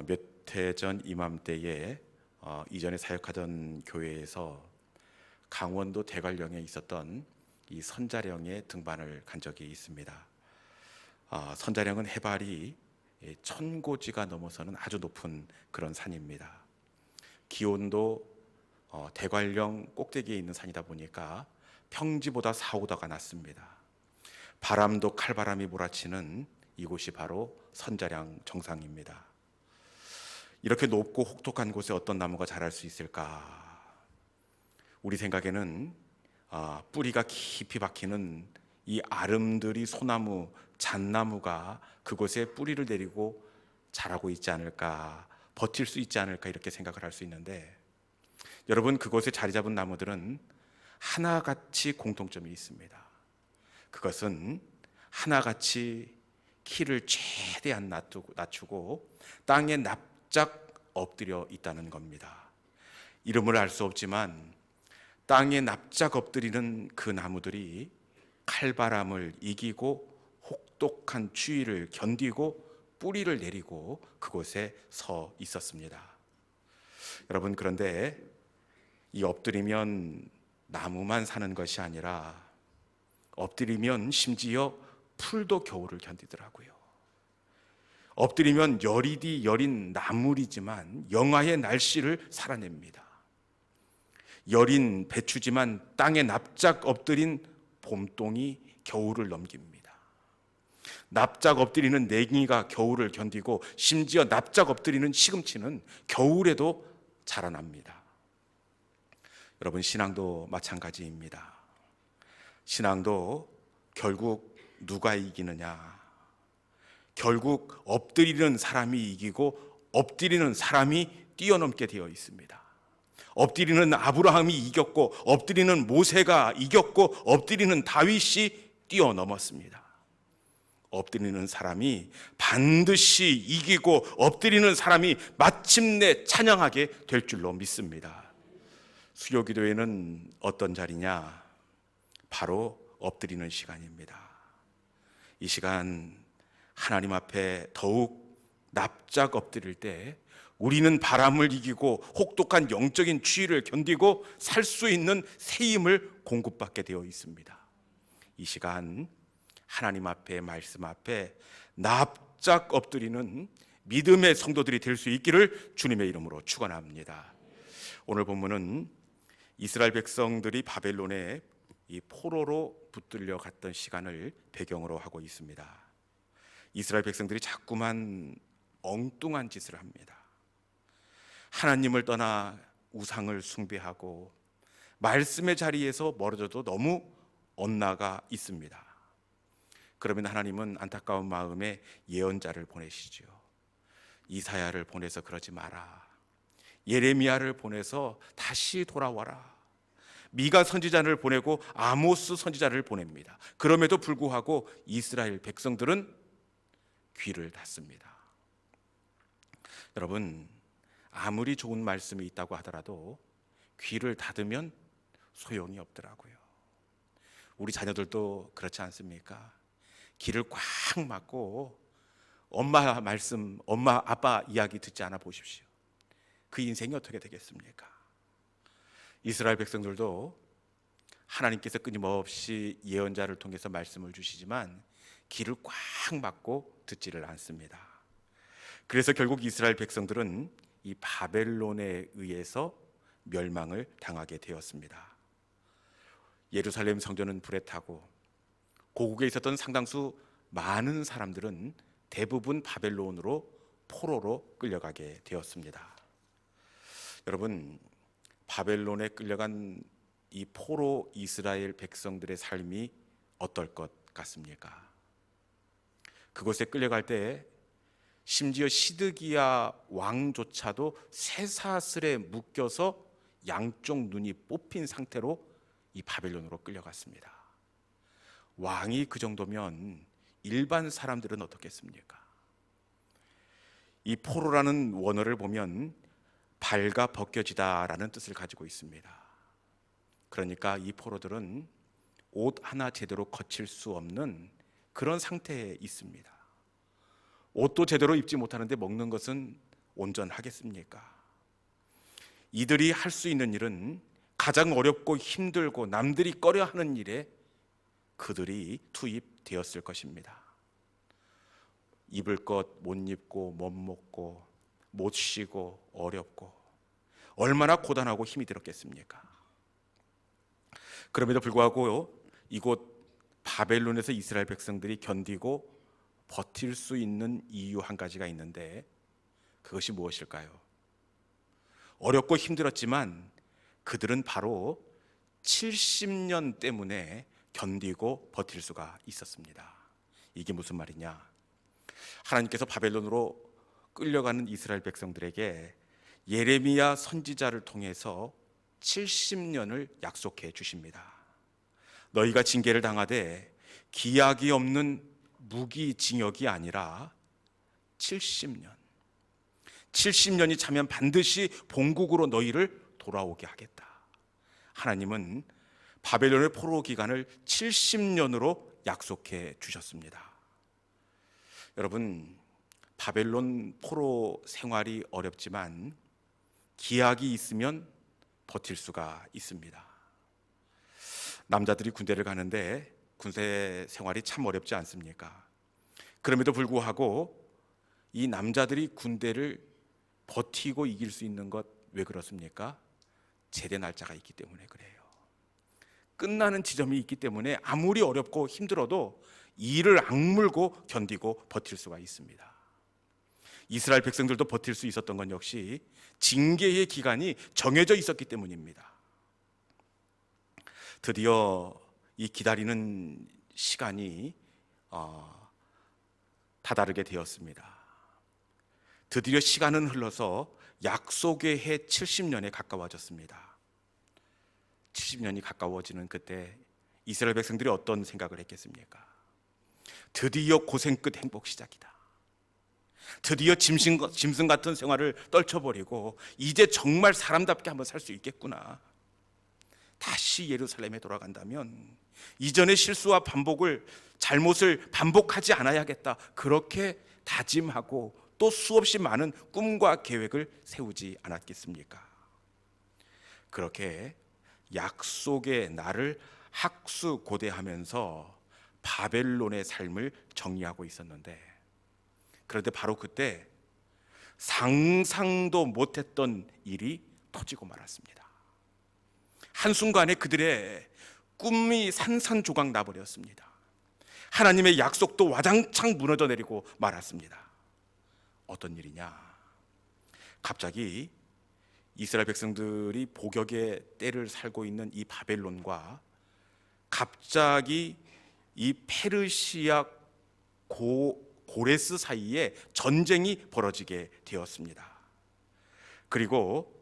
몇 해 전 이맘때에 이전에 사역하던 교회에서 강원도 대관령에 있었던 이 선자령에 등반을 간 적이 있습니다. 선자령은 해발이 천고지가 넘어서는 아주 높은 그런 산입니다. 기온도 대관령 꼭대기에 있는 산이다 보니까 평지보다 4, 5도가 낮습니다. 바람도 칼바람이 몰아치는 이곳이 바로 선자령 정상입니다. 이렇게 높고 혹독한 곳에 어떤 나무가 자랄 수 있을까? 우리 생각에는 뿌리가 깊이 박히는 이 아름드리 소나무, 잣나무가 그곳에 뿌리를 내리고 자라고 있지 않을까, 버틸 수 있지 않을까 이렇게 생각을 할 수 있는데, 여러분, 그곳에 자리 잡은 나무들은 하나같이 공통점이 있습니다. 그것은 하나같이 키를 최대한 낮추고 땅에 납작 엎드려 있다는 겁니다. 이름을 알 수 없지만 땅에 납작 엎드리는 그 나무들이 칼바람을 이기고 혹독한 추위를 견디고 뿌리를 내리고 그곳에 서 있었습니다. 여러분, 그런데 이 엎드리면 나무만 사는 것이 아니라 엎드리면 심지어 풀도 겨울을 견디더라고요. 엎드리면 여리디 여린 나물이지만 영하의 날씨를 살아냅니다. 여린 배추지만 땅에 납작 엎드린 봄동이 겨울을 넘깁니다. 납작 엎드리는 냉이가 겨울을 견디고 심지어 납작 엎드리는 시금치는 겨울에도 자라납니다. 여러분, 신앙도 마찬가지입니다. 신앙도 결국 누가 이기느냐? 결국 엎드리는 사람이 이기고 엎드리는 사람이 뛰어넘게 되어 있습니다. 엎드리는 아브라함이 이겼고 엎드리는 모세가 이겼고 엎드리는 다윗이 뛰어넘었습니다. 엎드리는 사람이 반드시 이기고 엎드리는 사람이 마침내 찬양하게 될 줄로 믿습니다. 수요기도회는 어떤 자리냐? 바로 엎드리는 시간입니다. 이 시간 하나님 앞에 더욱 납작 엎드릴 때 우리는 바람을 이기고 혹독한 영적인 추위를 견디고 살 수 있는 새 힘을 공급받게 되어 있습니다. 이 시간 하나님 앞에, 말씀 앞에 납작 엎드리는 믿음의 성도들이 될 수 있기를 주님의 이름으로 축원합니다. 오늘 본문은 이스라엘 백성들이 바벨론에 이 포로로 붙들려 갔던 시간을 배경으로 하고 있습니다. 이스라엘 백성들이 자꾸만 엉뚱한 짓을 합니다. 하나님을 떠나 우상을 숭배하고 말씀의 자리에서 멀어져도 너무 엇나가 있습니다. 그러면 하나님은 안타까운 마음에 예언자를 보내시죠. 이사야를 보내서 그러지 마라. 예레미야를 보내서 다시 돌아와라. 미가 선지자를 보내고 아모스 선지자를 보냅니다. 그럼에도 불구하고 이스라엘 백성들은 귀를 닫습니다. 여러분, 아무리 좋은 말씀이 있다고 하더라도 귀를 닫으면 소용이 없더라고요. 우리 자녀들도 그렇지 않습니까? 귀를 꽉 막고 엄마 말씀, 엄마 아빠 이야기 듣지 않아 보십시오. 그 인생이 어떻게 되겠습니까? 이스라엘 백성들도 하나님께서 끊임없이 예언자를 통해서 말씀을 주시지만 귀를 꽉 막고 듣지를 않습니다. 그래서 결국 이스라엘 백성들은 이 바벨론에 의해서 멸망을 당하게 되었습니다. 예루살렘 성전은 불에 타고 고국에 있었던 상당수 많은 사람들은 대부분 바벨론으로 포로로 끌려가게 되었습니다. 여러분, 바벨론에 끌려간 이 포로 이스라엘 백성들의 삶이 어떨 것 같습니까? 그곳에 끌려갈 때 심지어 시드기야 왕조차도 쇠사슬에 묶여서 양쪽 눈이 뽑힌 상태로 이 바벨론으로 끌려갔습니다. 왕이 그 정도면 일반 사람들은 어떻겠습니까? 이 포로라는 원어를 보면 발가 벗겨지다라는 뜻을 가지고 있습니다. 그러니까 이 포로들은 옷 하나 제대로 거칠 수 없는 그런 상태에 있습니다. 옷도 제대로 입지 못하는데 먹는 것은 온전하겠습니까? 이들이 할 수 있는 일은 가장 어렵고 힘들고 남들이 꺼려하는 일에 그들이 투입되었을 것입니다. 입을 것 못 입고 못 먹고 못 쉬고 어렵고 얼마나 고단하고 힘이 들었겠습니까? 그럼에도 불구하고 이곳 바벨론에서 이스라엘 백성들이 견디고 버틸 수 있는 이유 한 가지가 있는데 그것이 무엇일까요? 어렵고 힘들었지만 그들은 바로 70년 때문에 견디고 버틸 수가 있었습니다. 이게 무슨 말이냐? 하나님께서 바벨론으로 끌려가는 이스라엘 백성들에게 예레미야 선지자를 통해서 70년을 약속해 주십니다. 너희가 징계를 당하되 기약이 없는 무기징역이 아니라 70년이 차면 반드시 본국으로 너희를 돌아오게 하겠다. 하나님은 바벨론의 포로 기간을 70년으로 약속해 주셨습니다. 여러분, 바벨론 포로 생활이 어렵지만 기약이 있으면 버틸 수가 있습니다. 남자들이 군대를 가는데 군대 생활이 참 어렵지 않습니까? 그럼에도 불구하고 이 남자들이 군대를 버티고 이길 수 있는 것 왜 그렇습니까? 제대 날짜가 있기 때문에 그래요. 끝나는 지점이 있기 때문에 아무리 어렵고 힘들어도 이를 악물고 견디고 버틸 수가 있습니다. 이스라엘 백성들도 버틸 수 있었던 건 역시 징계의 기간이 정해져 있었기 때문입니다. 드디어 이 기다리는 시간이 다다르게 되었습니다. 드디어 시간은 흘러서 약속의 해 70년에 가까워졌습니다. 70년이 가까워지는 그때 이스라엘 백성들이 어떤 생각을 했겠습니까? 드디어 고생 끝 행복 시작이다. 드디어 짐승 같은 생활을 떨쳐버리고 이제 정말 사람답게 한번 살 수 있겠구나. 다시 예루살렘에 돌아간다면 이전의 실수와 잘못을 반복하지 않아야겠다. 그렇게 다짐하고 또 수없이 많은 꿈과 계획을 세우지 않았겠습니까? 그렇게 약속의 날을 학수고대하면서 바벨론의 삶을 정리하고 있었는데, 그런데 바로 그때 상상도 못했던 일이 터지고 말았습니다. 한순간에 그들의 꿈이 산산조각 나버렸습니다. 하나님의 약속도 와장창 무너져 내리고 말았습니다. 어떤 일이냐? 갑자기 이스라엘 백성들이 복역의 때를 살고 있는 이 바벨론과 갑자기 이 페르시아 고레스 사이에 전쟁이 벌어지게 되었습니다. 그리고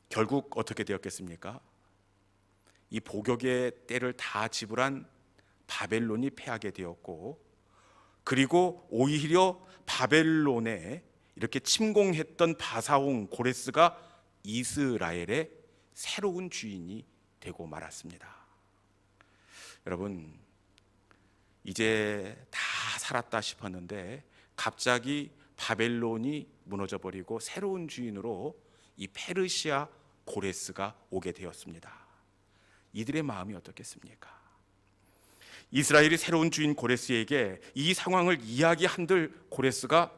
결국 어떻게 되었겠습니까? 이 복역의 때를 다 지불한 바벨론이 패하게 되었고, 그리고 오히려 바벨론에 이렇게 침공했던 바사홍 고레스가 이스라엘의 새로운 주인이 되고 말았습니다. 여러분, 이제 다 살았다 싶었는데 갑자기 바벨론이 무너져버리고 새로운 주인으로 이 페르시아 고레스가 오게 되었습니다. 이들의 마음이 어떻겠습니까? 이스라엘이 새로운 주인 고레스에게 이 상황을 이야기한들 고레스가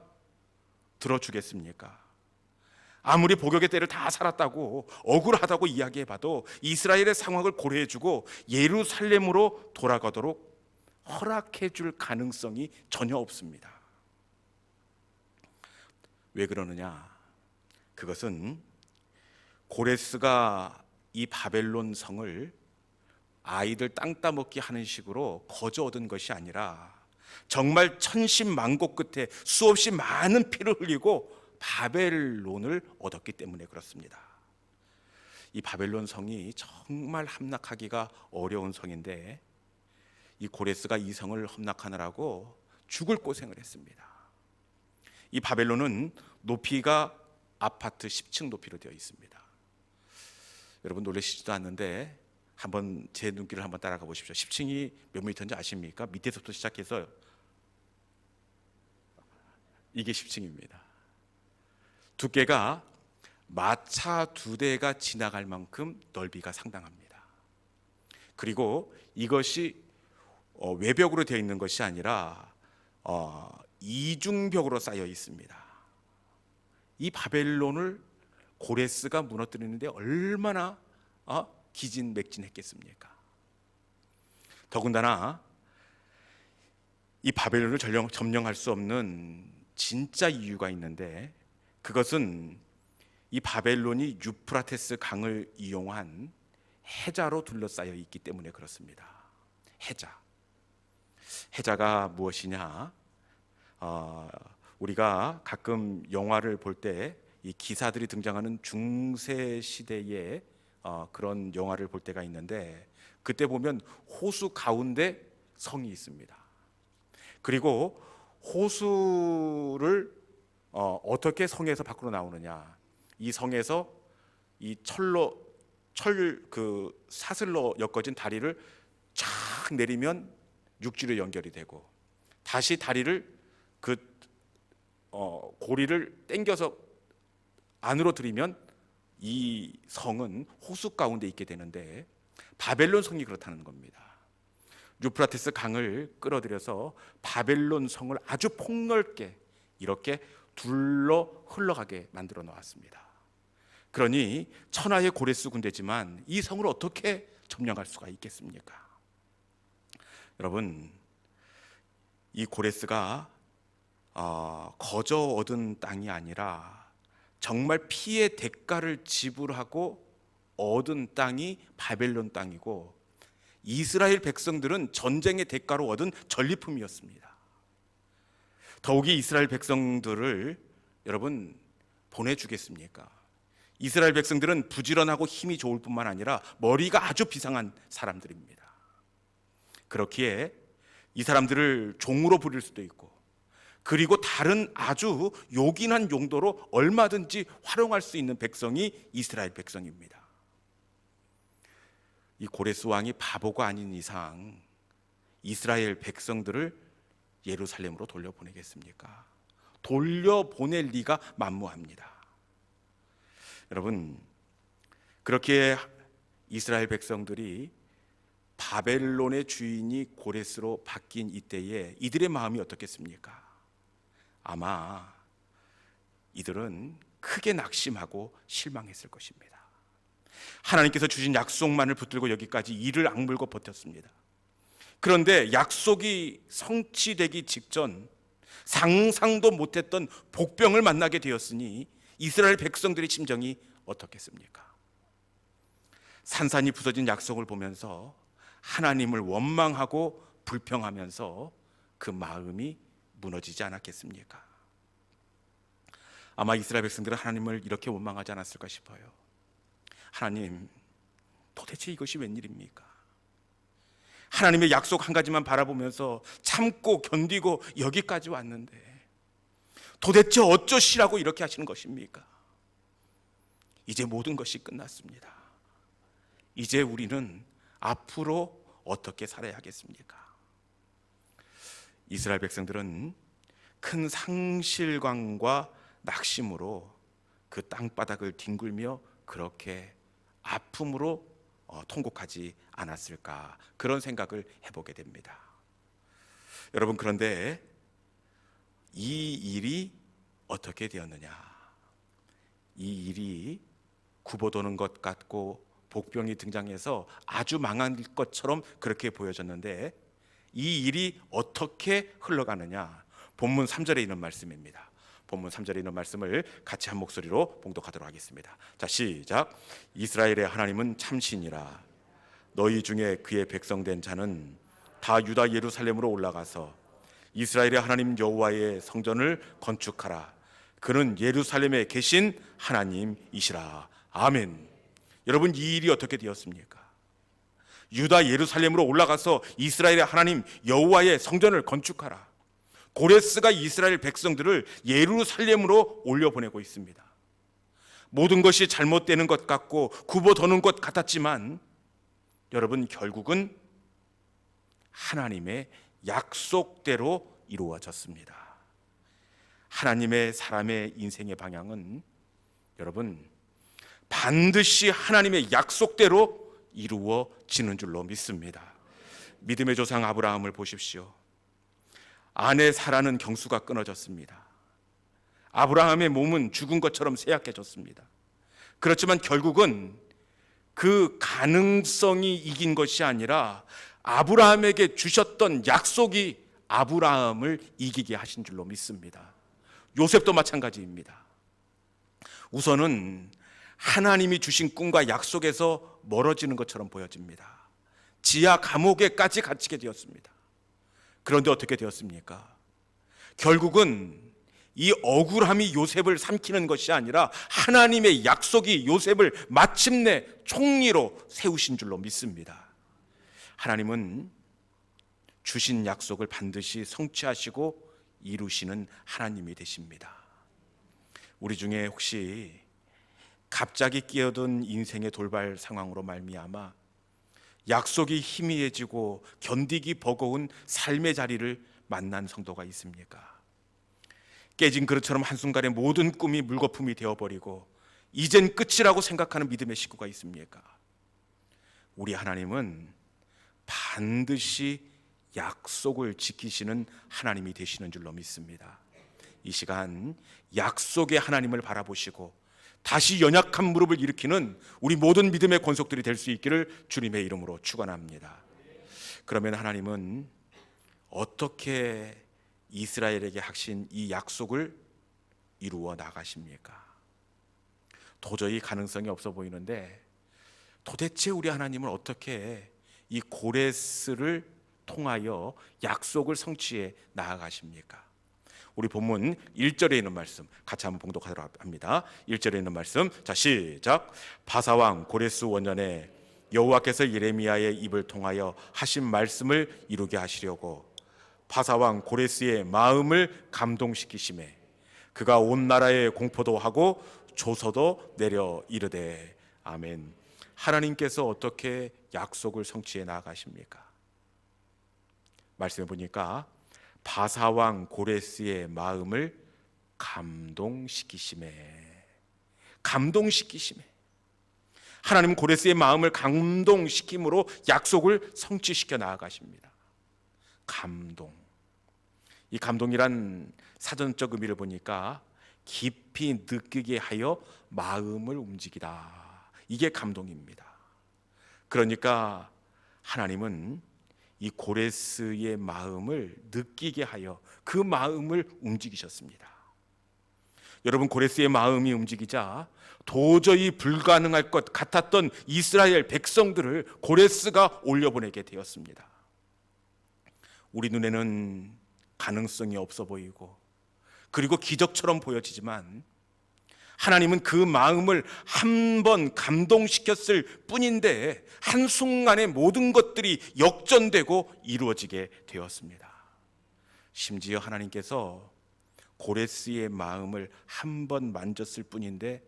들어주겠습니까? 아무리 복역의 때를 다 살았다고 억울하다고 이야기해봐도 이스라엘의 상황을 고려해주고 예루살렘으로 돌아가도록 허락해줄 가능성이 전혀 없습니다. 왜 그러느냐? 그것은 고레스가 이 바벨론 성을 아이들 땅 따먹기 하는 식으로 거저 얻은 것이 아니라 정말 천신만고 끝에 수없이 많은 피를 흘리고 바벨론을 얻었기 때문에 그렇습니다. 이 바벨론 성이 정말 함락하기가 어려운 성인데 이 고레스가 이 성을 함락하느라고 죽을 고생을 했습니다. 이 바벨론은 높이가 아파트 10층 높이로 되어 있습니다. 여러분 놀라시지도 않는데 한번 제 눈길을 한번 따라가 보십시오. 10층이 몇 미터인지 아십니까? 밑에서부터 시작해서 이게 10층입니다. 두께가 마차 2대가 지나갈 만큼 넓이가 상당합니다. 그리고 이것이 외벽으로 되어 있는 것이 아니라 이중벽으로 쌓여 있습니다. 이 바벨론을 고레스가 무너뜨리는데 얼마나 기진맥진했겠습니까? 더군다나 이 바벨론을 점령할 수 없는 진짜 이유가 있는데, 그것은 이 바벨론이 유프라테스 강을 이용한 해자로 둘러싸여 있기 때문에 그렇습니다. 해자가 무엇이냐? 우리가 가끔 영화를 볼 때 이 기사들이 등장하는 중세 시대의 그런 영화를 볼 때가 있는데, 그때 보면 호수 가운데 성이 있습니다. 그리고 호수를 어떻게 성에서 밖으로 나오느냐? 이 성에서 이 사슬로 엮어진 다리를 쫙 내리면 육지로 연결이 되고, 다시 다리를 고리를 당겨서 안으로 들이면 이 성은 호수 가운데 있게 되는데, 바벨론 성이 그렇다는 겁니다. 유프라테스 강을 끌어들여서 바벨론 성을 아주 폭넓게 이렇게 둘러 흘러가게 만들어 놓았습니다. 그러니 천하의 고레스 군대지만 이 성을 어떻게 점령할 수가 있겠습니까? 여러분, 이 고레스가 거저 얻은 땅이 아니라 정말 피의 대가를 지불하고 얻은 땅이 바벨론 땅이고, 이스라엘 백성들은 전쟁의 대가로 얻은 전리품이었습니다. 더욱이 이스라엘 백성들을 여러분 보내주겠습니까? 이스라엘 백성들은 부지런하고 힘이 좋을 뿐만 아니라 머리가 아주 비상한 사람들입니다. 그렇기에 이 사람들을 종으로 부릴 수도 있고, 그리고 다른 아주 요긴한 용도로 얼마든지 활용할 수 있는 백성이 이스라엘 백성입니다. 이 고레스 왕이 바보가 아닌 이상 이스라엘 백성들을 예루살렘으로 돌려보내겠습니까? 돌려보낼 리가 만무합니다. 여러분, 그렇게 이스라엘 백성들이 바벨론의 주인이 고레스로 바뀐 이때에 이들의 마음이 어떻겠습니까? 아마 이들은 크게 낙심하고 실망했을 것입니다. 하나님께서 주신 약속만을 붙들고 여기까지 이를 악물고 버텼습니다. 그런데 약속이 성취되기 직전 상상도 못했던 복병을 만나게 되었으니 이스라엘 백성들의 심정이 어떻겠습니까? 산산이 부서진 약속을 보면서 하나님을 원망하고 불평하면서 그 마음이 무너지지 않았겠습니까? 아마 이스라엘 백성들은 하나님을 이렇게 원망하지 않았을까 싶어요. 하나님, 도대체 이것이 웬일입니까? 하나님의 약속 한 가지만 바라보면서 참고 견디고 여기까지 왔는데 도대체 어쩌시라고 이렇게 하시는 것입니까? 이제 모든 것이 끝났습니다. 이제 우리는 앞으로 어떻게 살아야 하겠습니까? 이스라엘 백성들은 큰 상실감과 낙심으로 그 땅바닥을 뒹굴며 그렇게 아픔으로 통곡하지 않았을까, 그런 생각을 해보게 됩니다. 여러분, 그런데 이 일이 어떻게 되었느냐? 이 일이 굽어도는 것 같고 복병이 등장해서 아주 망한 것처럼 그렇게 보여졌는데, 이 일이 어떻게 흘러가느냐? 본문 3절에 있는 말씀입니다. 본문 3절에 있는 말씀을 같이 한 목소리로 봉독하도록 하겠습니다. 자, 시작. 이스라엘의 하나님은 참신이라. 너희 중에 그의 백성된 자는 다 유다 예루살렘으로 올라가서 이스라엘의 하나님 여호와의 성전을 건축하라. 그는 예루살렘에 계신 하나님이시라. 아멘. 여러분, 이 일이 어떻게 되었습니까? 유다 예루살렘으로 올라가서 이스라엘의 하나님 여호와의 성전을 건축하라. 고레스가 이스라엘 백성들을 예루살렘으로 올려보내고 있습니다. 모든 것이 잘못되는 것 같고 굽어도는 것 같았지만 여러분, 결국은 하나님의 약속대로 이루어졌습니다. 하나님의 사람의 인생의 방향은 여러분, 반드시 하나님의 약속대로 이루어지는 줄로 믿습니다. 믿음의 조상 아브라함을 보십시오. 아내 사라는 경수가 끊어졌습니다. 아브라함의 몸은 죽은 것처럼 쇠약해졌습니다. 그렇지만 결국은 그 가능성이 이긴 것이 아니라 아브라함에게 주셨던 약속이 아브라함을 이기게 하신 줄로 믿습니다. 요셉도 마찬가지입니다. 우선은 하나님이 주신 꿈과 약속에서 멀어지는 것처럼 보여집니다. 지하 감옥에까지 갇히게 되었습니다. 그런데 어떻게 되었습니까? 결국은 이 억울함이 요셉을 삼키는 것이 아니라 하나님의 약속이 요셉을 마침내 총리로 세우신 줄로 믿습니다. 하나님은 주신 약속을 반드시 성취하시고 이루시는 하나님이 되십니다. 우리 중에 혹시 갑자기 끼어든 인생의 돌발 상황으로 말미암아 약속이 희미해지고 견디기 버거운 삶의 자리를 만난 성도가 있습니까? 깨진 그릇처럼 한순간에 모든 꿈이 물거품이 되어버리고 이젠 끝이라고 생각하는 믿음의 식구가 있습니까? 우리 하나님은 반드시 약속을 지키시는 하나님이 되시는 줄로 믿습니다. 이 시간 약속의 하나님을 바라보시고 다시 연약한 무릎을 일으키는 우리 모든 믿음의 권속들이 될 수 있기를 주님의 이름으로 축원합니다. 그러면 하나님은 어떻게 이스라엘에게 하신 이 약속을 이루어 나가십니까? 도저히 가능성이 없어 보이는데 도대체 우리 하나님은 어떻게 이 고레스를 통하여 약속을 성취해 나아가십니까? 우리 본문 1절에 있는 말씀 같이 한번 봉독하도록 합니다. 1절에 있는 말씀, 자 시작. 바사왕 고레스 원년에 여호와께서 예레미야의 입을 통하여 하신 말씀을 이루게 하시려고 바사왕 고레스의 마음을 감동시키심에 그가 온 나라에 공포도 하고 조서도 내려 이르되. 아멘. 하나님께서 어떻게 약속을 성취해 나가십니까? 말씀해 보니까 바사왕 고레스의 마음을 감동시키심에. 하나님은 고레스의 마음을 감동시킴으로 약속을 성취시켜 나아가십니다. 감동. 이 감동이란 사전적 의미를 보니까 깊이 느끼게 하여 마음을 움직이다. 이게 감동입니다. 그러니까 하나님은 이 고레스의 마음을 느끼게 하여 그 마음을 움직이셨습니다. 여러분, 고레스의 마음이 움직이자 도저히 불가능할 것 같았던 이스라엘 백성들을 고레스가 올려보내게 되었습니다. 우리 눈에는 가능성이 없어 보이고 그리고 기적처럼 보여지지만 하나님은 그 마음을 한 번 감동시켰을 뿐인데 한순간에 모든 것들이 역전되고 이루어지게 되었습니다. 심지어 하나님께서 고레스의 마음을 한 번 만졌을 뿐인데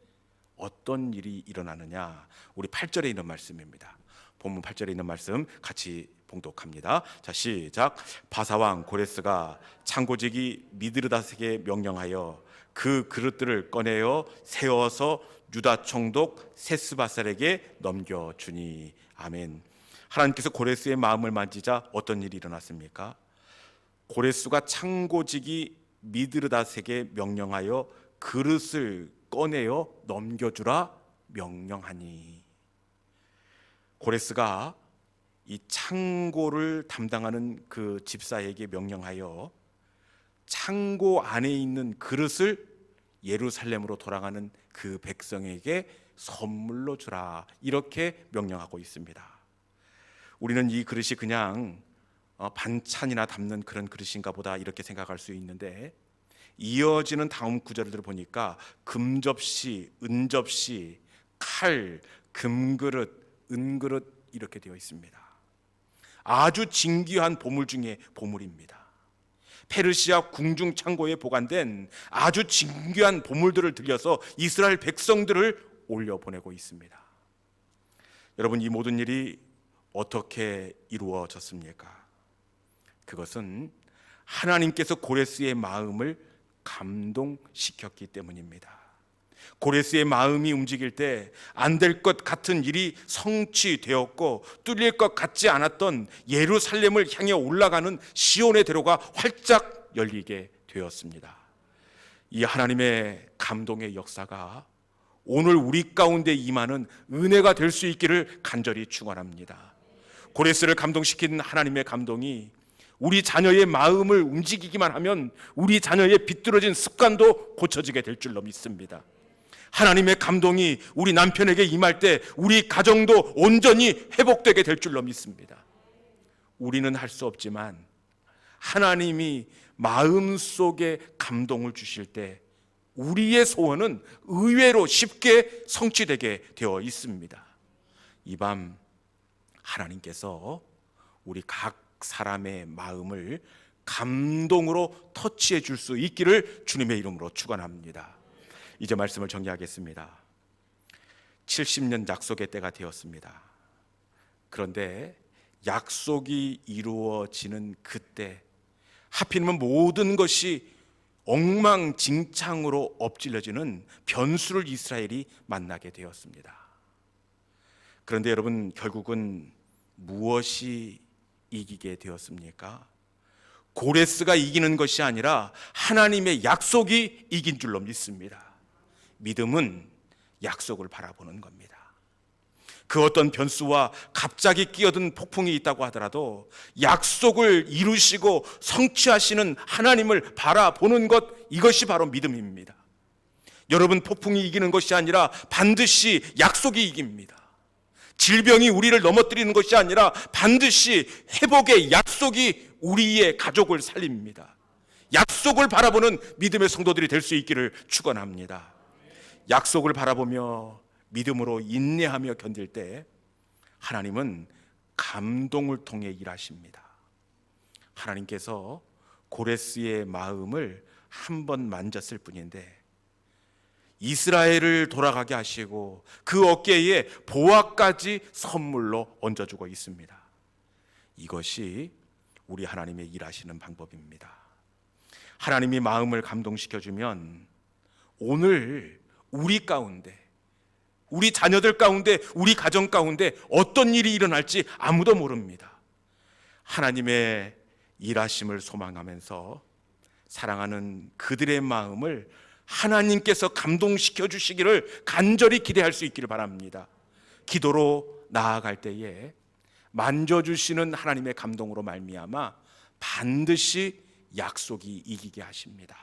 어떤 일이 일어나느냐, 우리 8절에 있는 말씀입니다. 본문 8절에 있는 말씀 같이 봉독합니다. 자 시작. 바사왕 고레스가 창고지기 미드르닷에게 명령하여 그 그릇들을 꺼내어 세워서 유다 총독 세스바살에게 넘겨주니. 아멘. 하나님께서 고레스의 마음을 만지자 어떤 일이 일어났습니까? 고레스가 창고지기 미드르닷에게 명령하여 그릇을 꺼내어 넘겨주라 명령하니. 고레스가 이 창고를 담당하는 그 집사에게 명령하여 창고 안에 있는 그릇을 예루살렘으로 돌아가는 그 백성에게 선물로 주라, 이렇게 명령하고 있습니다. 우리는 이 그릇이 그냥 반찬이나 담는 그런 그릇인가 보다 이렇게 생각할 수 있는데, 이어지는 다음 구절들을 보니까 금접시, 은접시, 칼, 금그릇, 은그릇 이렇게 되어 있습니다. 아주 진귀한 보물 중에 보물입니다. 페르시아 궁중 창고에 보관된 아주 진귀한 보물들을 들여서 이스라엘 백성들을 올려보내고 있습니다. 여러분, 이 모든 일이 어떻게 이루어졌습니까? 그것은 하나님께서 고레스의 마음을 감동시켰기 때문입니다. 고레스의 마음이 움직일 때 안 될 것 같은 일이 성취되었고, 뚫릴 것 같지 않았던 예루살렘을 향해 올라가는 시온의 대로가 활짝 열리게 되었습니다. 이 하나님의 감동의 역사가 오늘 우리 가운데 임하는 은혜가 될 수 있기를 간절히 축원합니다. 고레스를 감동시킨 하나님의 감동이 우리 자녀의 마음을 움직이기만 하면 우리 자녀의 비뚤어진 습관도 고쳐지게 될 줄로 믿습니다. 하나님의 감동이 우리 남편에게 임할 때 우리 가정도 온전히 회복되게 될 줄로 믿습니다. 우리는 할 수 없지만 하나님이 마음속에 감동을 주실 때 우리의 소원은 의외로 쉽게 성취되게 되어 있습니다. 이 밤 하나님께서 우리 각 사람의 마음을 감동으로 터치해 줄 수 있기를 주님의 이름으로 축원합니다. 이제 말씀을 정리하겠습니다. 70년 약속의 때가 되었습니다. 그런데 약속이 이루어지는 그때 하필이면 모든 것이 엉망진창으로 엎질러지는 변수를 이스라엘이 만나게 되었습니다. 그런데 여러분, 결국은 무엇이 이기게 되었습니까? 고레스가 이기는 것이 아니라 하나님의 약속이 이긴 줄로 믿습니다. 믿음은 약속을 바라보는 겁니다. 그 어떤 변수와 갑자기 끼어든 폭풍이 있다고 하더라도 약속을 이루시고 성취하시는 하나님을 바라보는 것, 이것이 바로 믿음입니다. 여러분, 폭풍이 이기는 것이 아니라 반드시 약속이 이깁니다. 질병이 우리를 넘어뜨리는 것이 아니라 반드시 회복의 약속이 우리의 가족을 살립니다. 약속을 바라보는 믿음의 성도들이 될 수 있기를 축원합니다. 약속을 바라보며 믿음으로 인내하며 견딜 때 하나님은 감동을 통해 일하십니다. 하나님께서 고레스의 마음을 한 번 만졌을 뿐인데 이스라엘을 돌아가게 하시고 그 어깨에 보화까지 선물로 얹어주고 있습니다. 이것이 우리 하나님의 일하시는 방법입니다. 하나님이 마음을 감동시켜주면 오늘 우리 가운데, 우리 자녀들 가운데, 우리 가정 가운데 어떤 일이 일어날지 아무도 모릅니다. 하나님의 일하심을 소망하면서 사랑하는 그들의 마음을 하나님께서 감동시켜 주시기를 간절히 기대할 수 있기를 바랍니다. 기도로 나아갈 때에 만져주시는 하나님의 감동으로 말미암아 반드시 약속이 이기게 하십니다.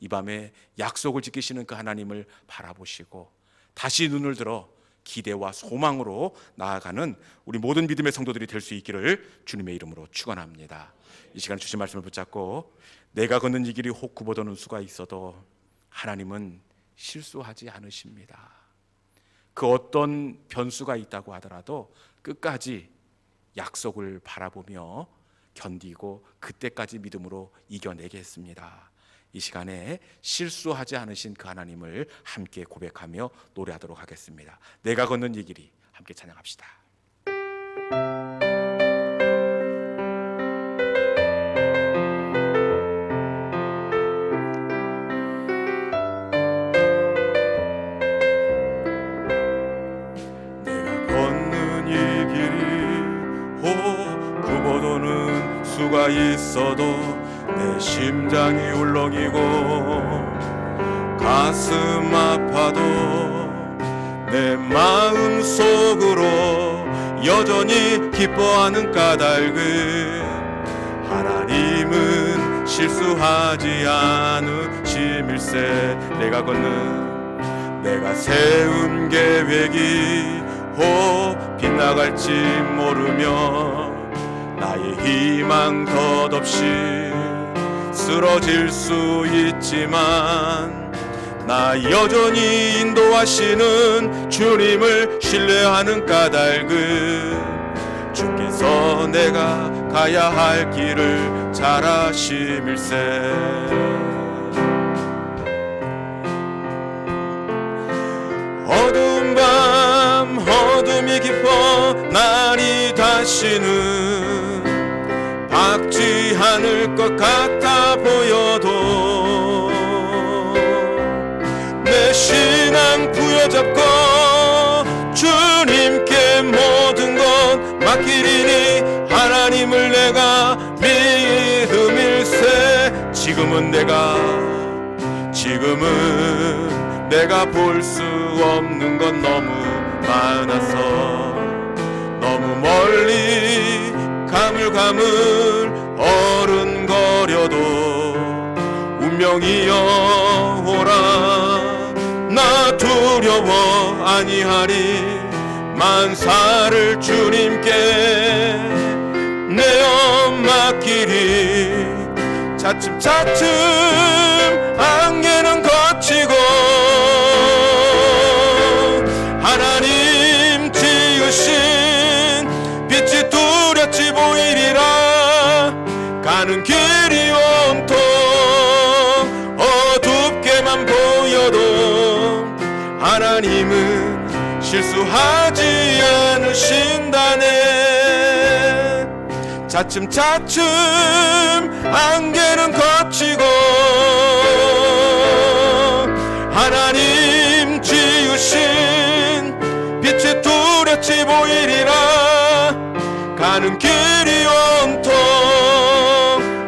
이 밤에 약속을 지키시는 그 하나님을 바라보시고 다시 눈을 들어 기대와 소망으로 나아가는 우리 모든 믿음의 성도들이 될 수 있기를 주님의 이름으로 축원합니다. 이 시간 주신 말씀을 붙잡고 내가 걷는 이 길이 혹 굽어도는 수가 있어도 하나님은 실수하지 않으십니다. 그 어떤 변수가 있다고 하더라도 끝까지 약속을 바라보며 견디고 그때까지 믿음으로 이겨내겠습니다. 이 시간에 실수하지 않으신 그 하나님을 함께 고백하며 노래하도록 하겠습니다. 내가 걷는 이 길이, 함께 찬양합시다. 내가 걷는 이 길이 혹 굽어도는 수가 있어도 내 심장이 울렁이고 가슴 아파도 내 마음 속으로 여전히 기뻐하는 까닭은 하나님은 실수하지 않으심일세. 내가 세운 계획이 혹 빗나갈지 모르며 나의 희망 덧없이 쓰러질 수 있지만 나 여전히 인도하시는 주님을 신뢰하는 까닭은 주께서 내가 가야 할 길을 잘 아심일세. 어두운 밤 어둠이 깊어 날이 다시는 밝지 않을 것 같아 보여도 내 신앙 부여잡고 주님께 모든 것 맡기리니 하나님을 내가 믿음일세. 지금은 내가 볼 수 없는 건 너무 많아서 너무 멀리 가물가물 어른거려도 운명이여 오라. 나 두려워 아니하리. 만사를 주님께 내어 맡기리. 차츰차츰 안개는 거치고 하나님 지으신 빛이 뚜렷이 보이리라. 가는 길이 온통 어둡게만 보여도 하나님은 실수하지 않으신다네. 차츰차츰 안개는 거치고 하나님 지으신 빛이 뚜렷이 보이리라. 가는 길이 온통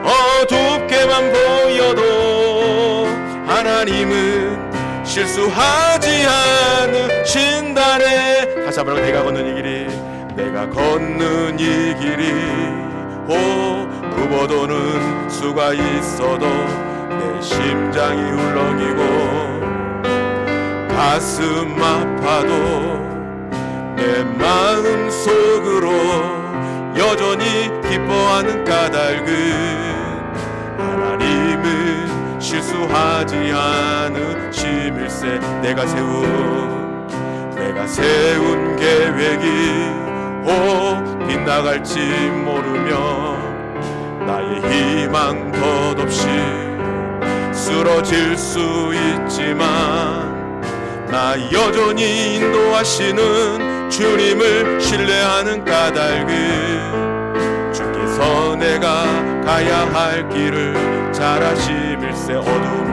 어둡게만 보여도 하나님은 실수하지 않으신다네. 다시 한번 내가 걷는 이 길이 내가 걷는 이 길이 굽어도는 수가 있어도 내 심장이 울렁이고 가슴 아파도 내 마음 속으로 여전히 기뻐하는 까닭은 하나님은 실수하지 않으심일세. 내가 세운 계획이 빗나갈지 모르며 나의 희망 덧없이 쓰러질 수 있지만 나 여전히 인도하시는 주님을 신뢰하는 까닭은 주께서 내가 가야 할 길을 잘 아심일세. 어두운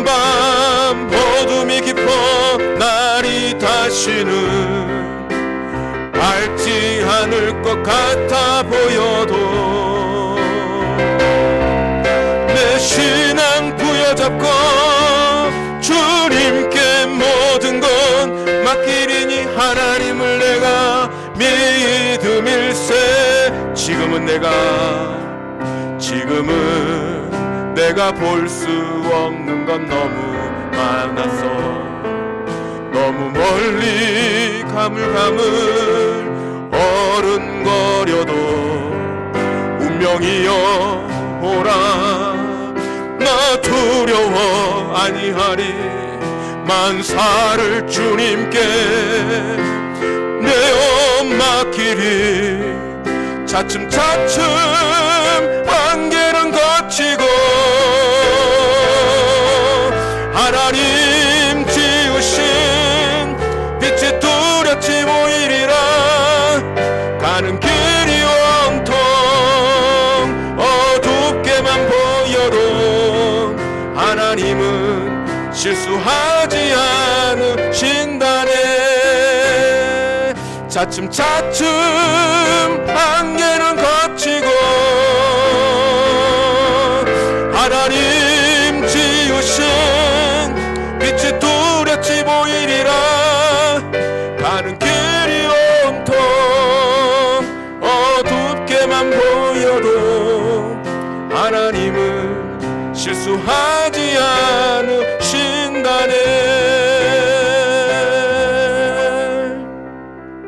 밤 어둠이 깊어 날이 다시는 밝지 않을 것 같아 보여도 내 신앙 부여잡고 주님께 모든 것 맡기리니 하나님을 내가 믿음일세. 지금은 내가 볼 수 없는 건 너무 많아서 너무 멀리 가물가물 어른거려도 운명이여 오라. 나 두려워 아니하리. 만사를 주님께 내어 맡기리. 차츰차츰 안개는 거치고 하나님 지으신 빛이 뚜렷이 보이리라. 가는 길이 온통 어둡게만 보여도 하나님은 실수하지 않으신다네. 차츰차츰 안개는 거치고 하나님 지으신 빛이 뚜렷이 보이리라. 가는 길이 온통 어둡게만 보여도 하나님은 실수하지 않으